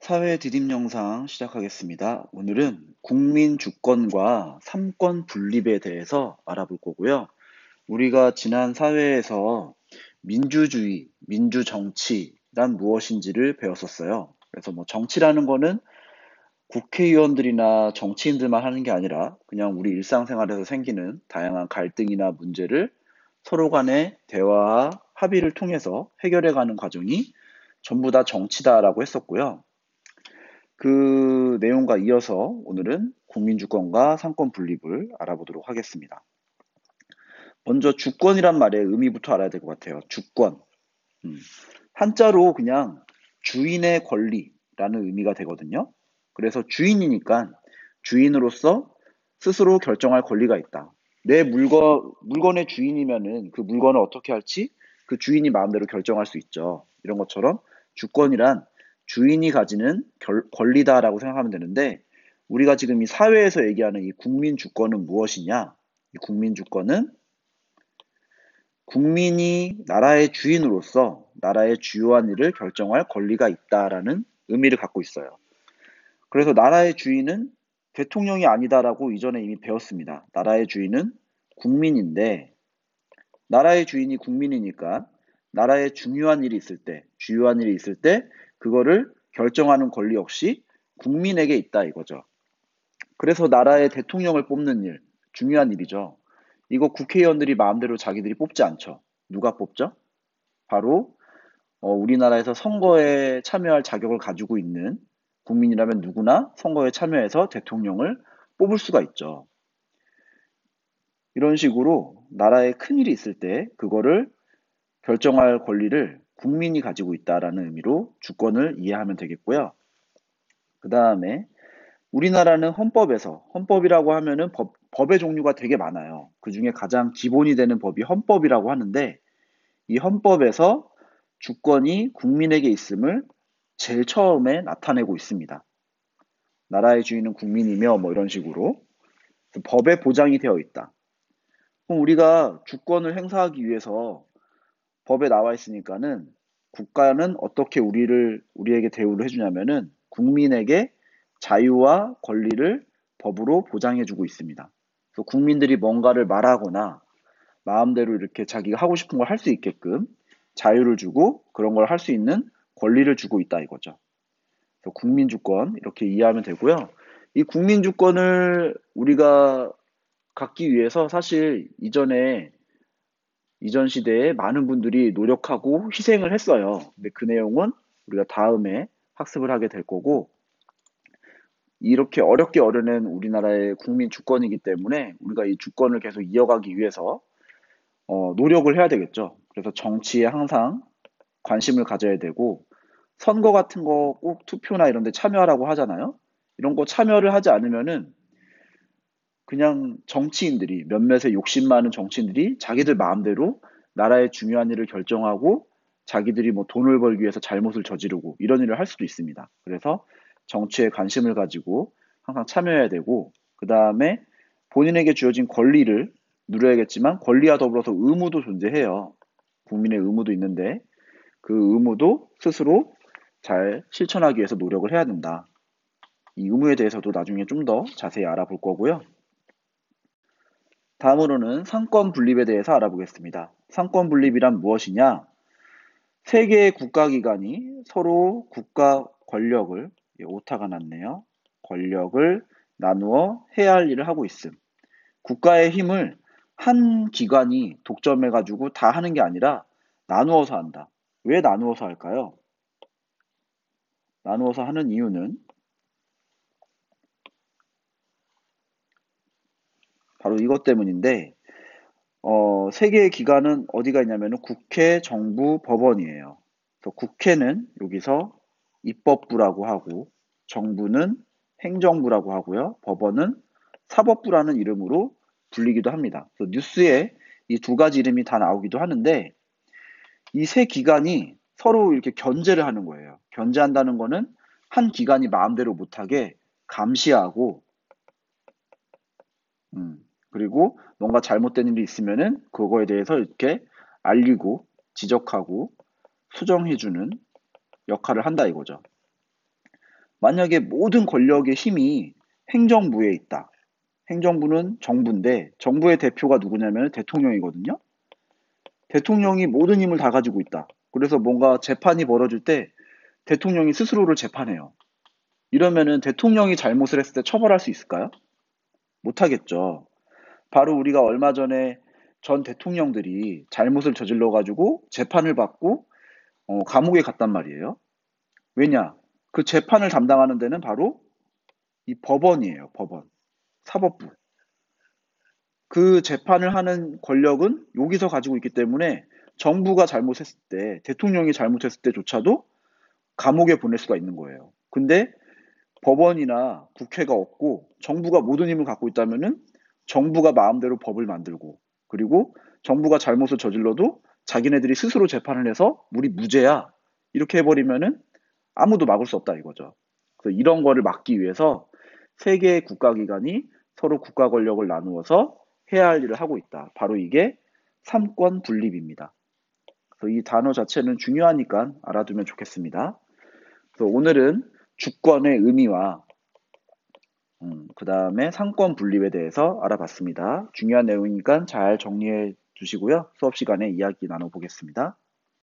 사회 디딤 영상 시작하겠습니다. 오늘은 국민 주권과 삼권 분립에 대해서 알아볼 거고요. 우리가 지난 사회에서 민주주의, 민주정치란 무엇인지를 배웠었어요. 그래서 뭐 정치라는 거는 국회의원들이나 정치인들만 하는 게 아니라 그냥 우리 일상생활에서 생기는 다양한 갈등이나 문제를 서로 간의 대화와 합의를 통해서 해결해가는 과정이 전부 다 정치다라고 했었고요. 그 내용과 이어서 오늘은 국민주권과 상권 분립을 알아보도록 하겠습니다. 먼저 주권이란 말의 의미부터 알아야 될 것 같아요. 주권. 한자로 그냥 주인의 권리라는 의미가 되거든요. 그래서 주인이니까 주인으로서 스스로 결정할 권리가 있다. 내 물건의 주인이면은 그 물건을 어떻게 할지 그 주인이 마음대로 결정할 수 있죠. 이런 것처럼 주권이란 주인이 가지는 권리다라고 생각하면 되는데, 우리가 지금 이 사회에서 얘기하는 이 국민 주권은 무엇이냐? 이 국민 주권은 국민이 나라의 주인으로서 나라의 주요한 일을 결정할 권리가 있다라는 의미를 갖고 있어요. 그래서 나라의 주인은 대통령이 아니다라고 이전에 이미 배웠습니다. 나라의 주인은 국민인데, 나라의 주인이 국민이니까 나라에 중요한 일이 있을 때, 주요한 일이 있을 때 그거를 결정하는 권리 역시 국민에게 있다 이거죠. 그래서 나라의 대통령을 뽑는 일, 중요한 일이죠. 이거 국회의원들이 마음대로 자기들이 뽑지 않죠. 누가 뽑죠? 바로 우리나라에서 선거에 참여할 자격을 가지고 있는 국민이라면 누구나 선거에 참여해서 대통령을 뽑을 수가 있죠. 이런 식으로 나라에 큰일이 있을 때 그거를 결정할 권리를 국민이 가지고 있다라는 의미로 주권을 이해하면 되겠고요. 그 다음에 우리나라는 헌법이라고 하면은 법의 종류가 되게 많아요. 그 중에 가장 기본이 되는 법이 헌법이라고 하는데, 이 헌법에서 주권이 국민에게 있음을 제일 처음에 나타내고 있습니다. 나라의 주인은 국민이며 뭐 이런 식으로 법에 보장이 되어 있다. 그럼 우리가 주권을 행사하기 위해서 법에 나와 있으니까는 국가는 어떻게 우리에게 대우를 해주냐면은 국민에게 자유와 권리를 법으로 보장해주고 있습니다. 그래서 국민들이 뭔가를 말하거나 마음대로 이렇게 자기가 하고 싶은 걸 할 수 있게끔 자유를 주고 그런 걸 할 수 있는 권리를 주고 있다 이거죠. 그래서 국민주권 이렇게 이해하면 되고요. 이 국민주권을 우리가 갖기 위해서 사실 이전 시대에 많은 분들이 노력하고 희생을 했어요. 근데 그 내용은 우리가 다음에 학습을 하게 될 거고, 이렇게 어렵게 어려낸 우리나라의 국민 주권이기 때문에 우리가 이 주권을 계속 이어가기 위해서 노력을 해야 되겠죠. 그래서 정치에 항상 관심을 가져야 되고, 선거 같은 거 꼭 투표나 이런 데 참여하라고 하잖아요. 이런 거 참여를 하지 않으면은 그냥 정치인들이, 몇몇의 욕심 많은 정치인들이 자기들 마음대로 나라의 중요한 일을 결정하고 자기들이 뭐 돈을 벌기 위해서 잘못을 저지르고 이런 일을 할 수도 있습니다. 그래서 정치에 관심을 가지고 항상 참여해야 되고, 그 다음에 본인에게 주어진 권리를 누려야겠지만 권리와 더불어서 의무도 존재해요. 국민의 의무도 있는데 그 의무도 스스로 잘 실천하기 위해서 노력을 해야 된다. 이 의무에 대해서도 나중에 좀 더 자세히 알아볼 거고요. 다음으로는 상권 분립에 대해서 알아보겠습니다. 상권 분립이란 무엇이냐? 세 개의 국가기관이 서로 국가 권력을, 오타가 났네요. 권력을 나누어 해야 할 일을 하고 있음. 국가의 힘을 한 기관이 독점해가지고 다 하는 게 아니라 나누어서 한다. 왜 나누어서 할까요? 나누어서 하는 이유는 바로 이것 때문인데, 세 개의 기관은 어디가 있냐면 국회, 정부, 법원이에요. 그래서 국회는 여기서 입법부라고 하고, 정부는 행정부라고 하고요. 법원은 사법부라는 이름으로 불리기도 합니다. 그래서 뉴스에 이 두 가지 이름이 다 나오기도 하는데, 이 세 기관이 서로 이렇게 견제를 하는 거예요. 견제한다는 거는 한 기관이 마음대로 못하게 감시하고, 그리고 뭔가 잘못된 일이 있으면은 그거에 대해서 이렇게 알리고 지적하고 수정해주는 역할을 한다 이거죠. 만약에 모든 권력의 힘이 행정부에 있다. 행정부는 정부인데 정부의 대표가 누구냐면 대통령이거든요. 대통령이 모든 힘을 다 가지고 있다. 그래서 뭔가 재판이 벌어질 때 대통령이 스스로를 재판해요. 이러면은 대통령이 잘못을 했을 때 처벌할 수 있을까요? 못하겠죠. 바로 우리가 얼마 전에 전 대통령들이 잘못을 저질러 가지고 재판을 받고 감옥에 갔단 말이에요. 왜냐? 그 재판을 담당하는 데는 바로 이 법원이에요. 법원. 사법부. 그 재판을 하는 권력은 여기서 가지고 있기 때문에 정부가 잘못했을 때, 대통령이 잘못했을 때조차도 감옥에 보낼 수가 있는 거예요. 근데 법원이나 국회가 없고 정부가 모든 힘을 갖고 있다면은 정부가 마음대로 법을 만들고, 그리고 정부가 잘못을 저질러도 자기네들이 스스로 재판을 해서 우리 무죄야 이렇게 해버리면은 아무도 막을 수 없다 이거죠. 그래서 이런 거를 막기 위해서 세 개의 국가기관이 서로 국가 권력을 나누어서 해야 할 일을 하고 있다. 바로 이게 삼권 분립입니다. 그래서 이 단어 자체는 중요하니까 알아두면 좋겠습니다. 그래서 오늘은 주권의 의미와 그 다음에 상권 분립에 대해서 알아봤습니다. 중요한 내용이니까 잘 정리해 두시고요. 수업 시간에 이야기 나눠보겠습니다.